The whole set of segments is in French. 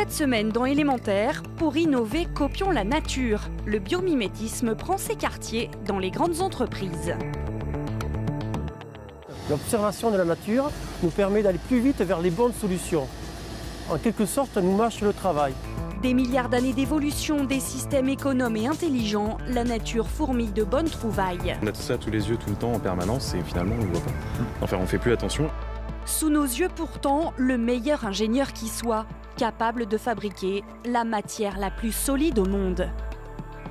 Cette semaine dans Élémentaire, pour innover, copions la nature. Le biomimétisme prend ses quartiers dans les grandes entreprises. L'observation de la nature nous permet d'aller plus vite vers les bonnes solutions. En quelque sorte, nous mâche le travail. Des milliards d'années d'évolution, des systèmes économes et intelligents, la nature fourmille de bonnes trouvailles. On a tout ça sous les yeux tout le temps en permanence et finalement on ne le voit pas. Enfin, on ne fait plus attention. Sous nos yeux pourtant, le meilleur ingénieur qui soit, capable de fabriquer la matière la plus solide au monde.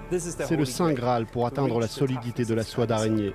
C'est le Saint Graal pour atteindre la solidité de la soie d'araignée.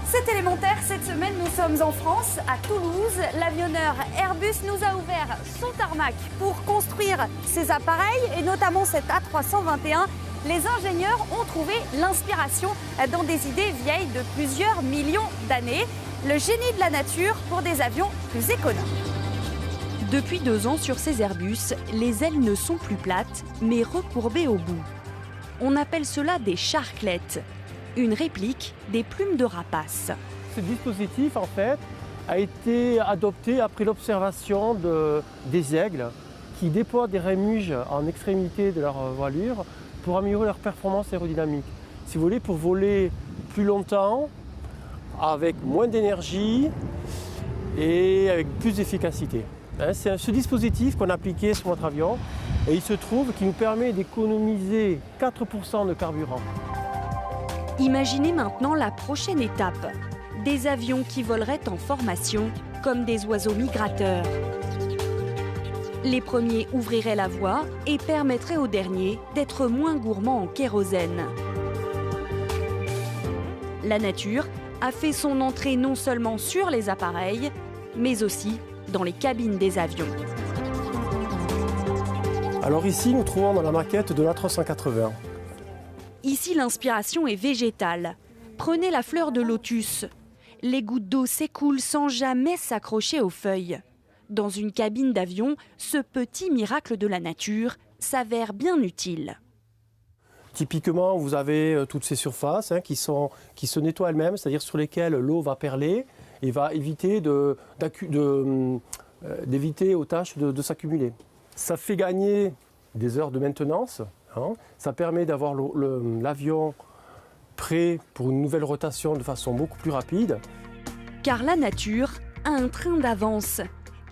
C'est Élémentaire, cette semaine nous sommes en France, à Toulouse. L'avionneur Airbus nous a ouvert son tarmac pour construire ses appareils et notamment cet A321. Les ingénieurs ont trouvé l'inspiration dans des idées vieilles de plusieurs millions d'années. Le génie de la nature pour des avions plus économes. Depuis 2 ans sur ces Airbus, les ailes ne sont plus plates mais recourbées au bout. On appelle cela des charclettes. Une réplique des plumes de rapace. Ce dispositif, en fait, a été adopté après l'observation des aigles qui déploient des rémuges en extrémité de leur voilure pour améliorer leur performance aérodynamique. Si vous voulez, pour voler plus longtemps, avec moins d'énergie et avec plus d'efficacité. C'est ce dispositif qu'on a appliqué sur notre avion et il se trouve qu'il nous permet d'économiser 4% de carburant. Imaginez maintenant la prochaine étape. Des avions qui voleraient en formation comme des oiseaux migrateurs. Les premiers ouvriraient la voie et permettraient aux derniers d'être moins gourmands en kérosène. La nature a fait son entrée non seulement sur les appareils, mais aussi dans les cabines des avions. Alors ici, nous trouvons dans la maquette de l'A380. Ici, l'inspiration est végétale. Prenez la fleur de lotus. Les gouttes d'eau s'écoulent sans jamais s'accrocher aux feuilles. Dans une cabine d'avion, ce petit miracle de la nature s'avère bien utile. Typiquement, vous avez toutes ces surfaces qui se nettoient elles-mêmes, c'est-à-dire sur lesquelles l'eau va perler et va éviter d'éviter aux tâches de s'accumuler. Ça fait gagner des heures de maintenance. Ça permet d'avoir l'avion prêt pour une nouvelle rotation de façon beaucoup plus rapide. Car la nature a un train d'avance.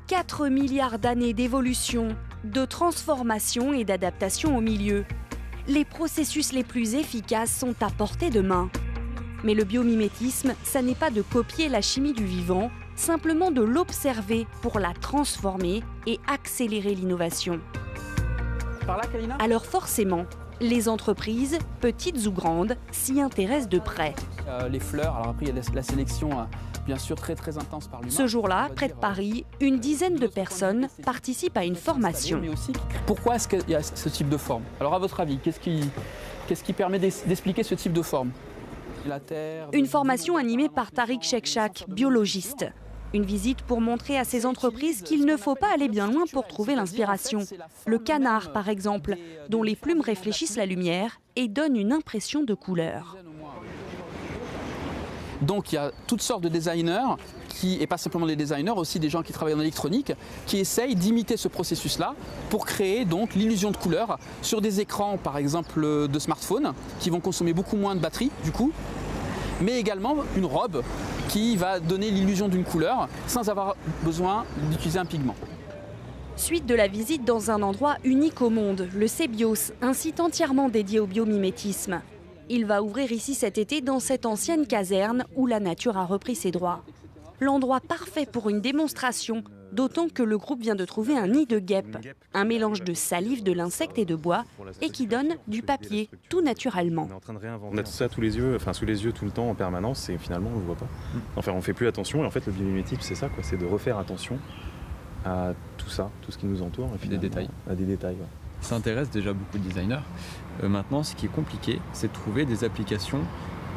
4 milliards d'années d'évolution, de transformation et d'adaptation au milieu. Les processus les plus efficaces sont à portée de main. Mais le biomimétisme, ça n'est pas de copier la chimie du vivant, simplement de l'observer pour la transformer et accélérer l'innovation. Alors forcément, les entreprises, petites ou grandes, s'y intéressent de près. Les fleurs, alors après il y a la sélection bien sûr très intense par l'humain. Ce jour-là, près de Paris, une dizaine de personnes participent à une formation. Mais aussi, pourquoi est-ce qu'il y a ce type de forme? Alors à votre avis, qu'est-ce qui permet d'expliquer ce type de forme? La terre, une formation animée par Tariq Chekchak, biologiste. Une visite pour montrer à ces entreprises qu'il ne faut pas aller bien loin pour trouver l'inspiration. Le canard, par exemple, dont les plumes réfléchissent la lumière et donnent une impression de couleur. Donc il y a toutes sortes de designers, et pas simplement des designers, aussi des gens qui travaillent en électronique, qui essayent d'imiter ce processus-là pour créer donc l'illusion de couleur sur des écrans, par exemple, de smartphones, qui vont consommer beaucoup moins de batterie, du coup, mais également une robe qui va donner l'illusion d'une couleur sans avoir besoin d'utiliser un pigment. Suite de la visite dans un endroit unique au monde, le CBIOS, un site entièrement dédié au biomimétisme. Il va ouvrir ici cet été dans cette ancienne caserne où la nature a repris ses droits. L'endroit parfait pour une démonstration, d'autant que le groupe vient de trouver un nid de guêpe, un mélange de salive de l'insecte et de bois, et qui donne du papier, tout naturellement. On a tout ça sous les yeux tout le temps en permanence et finalement on ne le voit pas. Enfin, on ne fait plus attention et en fait le biomimétisme c'est ça, c'est de refaire attention à tout ça, tout ce qui nous entoure. Et des détails. À des détails. Ça intéresse déjà beaucoup de designers. Maintenant, ce qui est compliqué, c'est de trouver des applications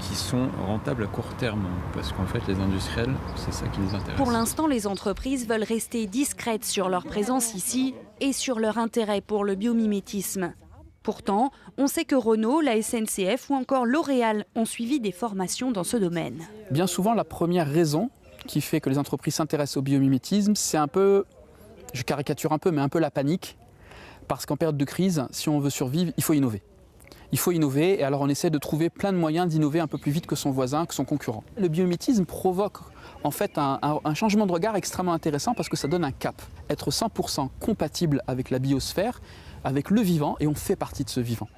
qui sont rentables à court terme, parce qu'en fait les industriels, c'est ça qui les intéresse. Pour l'instant, les entreprises veulent rester discrètes sur leur présence ici et sur leur intérêt pour le biomimétisme. Pourtant, on sait que Renault, la SNCF ou encore L'Oréal ont suivi des formations dans ce domaine. Bien souvent, la première raison qui fait que les entreprises s'intéressent au biomimétisme, c'est un peu, je caricature un peu, mais un peu la panique. Parce qu'en période de crise, si on veut survivre, il faut innover. Il faut innover et alors on essaie de trouver plein de moyens d'innover un peu plus vite que son voisin, que son concurrent. Le biomimétisme provoque en fait un changement de regard extrêmement intéressant parce que ça donne un cap. Être 100% compatible avec la biosphère, avec le vivant, et on fait partie de ce vivant.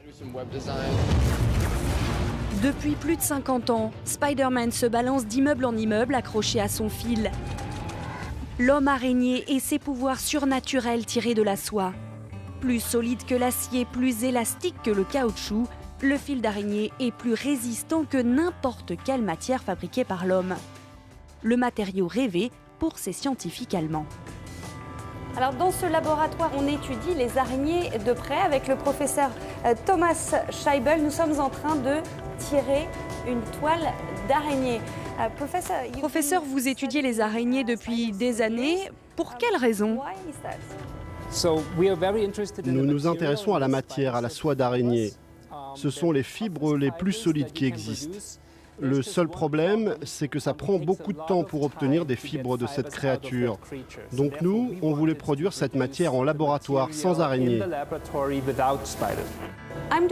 Depuis plus de 50 ans, Spider-Man se balance d'immeuble en immeuble accroché à son fil. L'homme araignée et ses pouvoirs surnaturels tirés de la soie. Plus solide que l'acier, plus élastique que le caoutchouc, le fil d'araignée est plus résistant que n'importe quelle matière fabriquée par l'homme. Le matériau rêvé pour ces scientifiques allemands. Alors dans ce laboratoire, on étudie les araignées de près avec le professeur Thomas Scheibel. Nous sommes en train de tirer une toile d'araignée. Professeur, vous étudiez les araignées depuis des années. Pour quelle raison ? Nous nous intéressons à la matière, à la soie d'araignée. Ce sont les fibres les plus solides qui existent. Le seul problème, c'est que ça prend beaucoup de temps pour obtenir des fibres de cette créature. Donc nous, on voulait produire cette matière en laboratoire, sans araignées.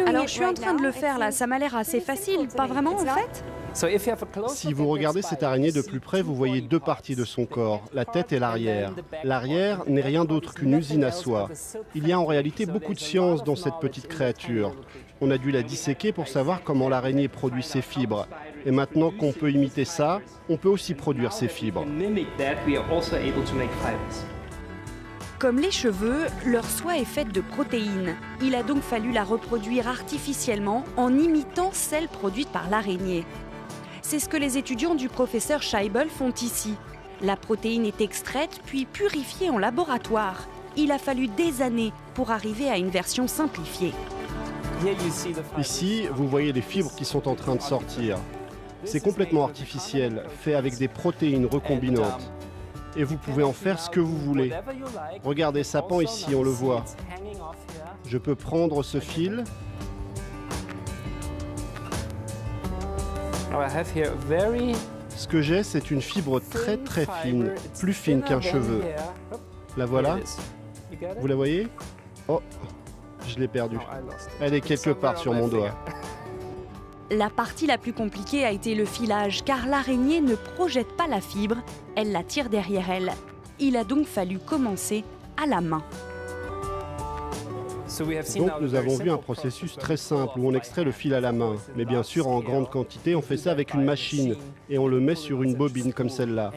Alors je suis en train de le faire là, ça m'a l'air assez facile, pas vraiment en fait ? Si vous regardez cette araignée de plus près, vous voyez deux parties de son corps, la tête et l'arrière. L'arrière n'est rien d'autre qu'une usine à soie. Il y a en réalité beaucoup de science dans cette petite créature. On a dû la disséquer pour savoir comment l'araignée produit ses fibres. Et maintenant qu'on peut imiter ça, on peut aussi produire ces fibres. Comme les cheveux, leur soie est faite de protéines. Il a donc fallu la reproduire artificiellement en imitant celle produite par l'araignée. C'est ce que les étudiants du professeur Scheibel font ici. La protéine est extraite puis purifiée en laboratoire. Il a fallu des années pour arriver à une version simplifiée. Ici, vous voyez les fibres qui sont en train de sortir. C'est complètement artificiel, fait avec des protéines recombinantes. Et vous pouvez en faire ce que vous voulez. Regardez, ça pend ici, on le voit. Je peux prendre ce fil. Ce que j'ai, c'est une fibre très fine, plus fine qu'un cheveu. La voilà. Vous la voyez? Oh, je l'ai perdue. Elle est quelque part sur mon doigt. La partie la plus compliquée a été le filage, car l'araignée ne projette pas la fibre, elle la tire derrière elle. Il a donc fallu commencer à la main. Donc nous avons vu un processus très simple où on extrait le fil à la main. Mais bien sûr, en grande quantité, on fait ça avec une machine et on le met sur une bobine comme celle-là.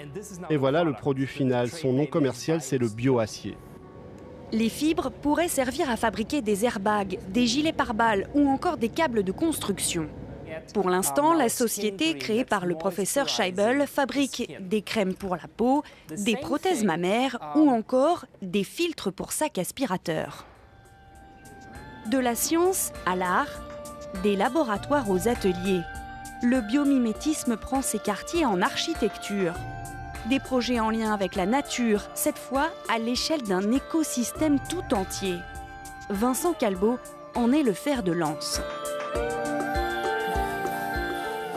Et voilà le produit final. Son nom commercial, c'est le bioacier. Les fibres pourraient servir à fabriquer des airbags, des gilets pare-balles ou encore des câbles de construction. Pour l'instant, la société créée par le professeur Scheibel fabrique des crèmes pour la peau, des prothèses mammaires ou encore des filtres pour sacs aspirateurs. De la science à l'art, des laboratoires aux ateliers. Le biomimétisme prend ses quartiers en architecture. Des projets en lien avec la nature, cette fois à l'échelle d'un écosystème tout entier. Vincent Calbeau en est le fer de lance.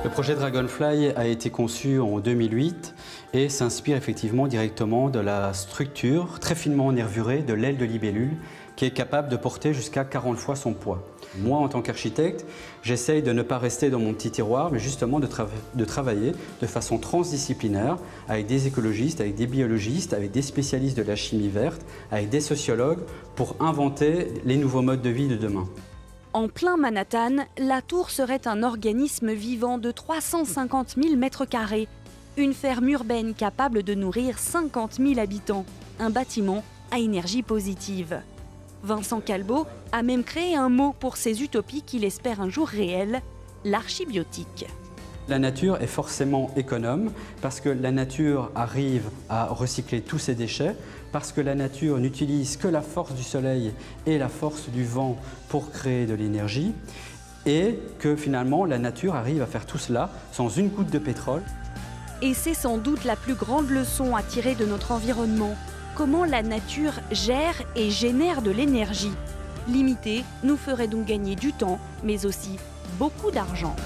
Le projet Dragonfly a été conçu en 2008 et s'inspire effectivement directement de la structure très finement nervurée de l'aile de libellule qui est capable de porter jusqu'à 40 fois son poids. Moi, en tant qu'architecte, j'essaye de ne pas rester dans mon petit tiroir, mais justement de travailler de façon transdisciplinaire avec des écologistes, avec des biologistes, avec des spécialistes de la chimie verte, avec des sociologues pour inventer les nouveaux modes de vie de demain. En plein Manhattan, la tour serait un organisme vivant de 350 000 m². Une ferme urbaine capable de nourrir 50 000 habitants. Un bâtiment à énergie positive. Vincent Calbeau a même créé un mot pour ces utopies qu'il espère un jour réelles, l'archibiotique. La nature est forcément économe parce que la nature arrive à recycler tous ses déchets, parce que la nature n'utilise que la force du soleil et la force du vent pour créer de l'énergie. et que finalement la nature arrive à faire tout cela sans une goutte de pétrole. Et c'est sans doute la plus grande leçon à tirer de notre environnement. Comment la nature gère et génère de l'énergie. Limiter nous ferait donc gagner du temps, mais aussi beaucoup d'argent.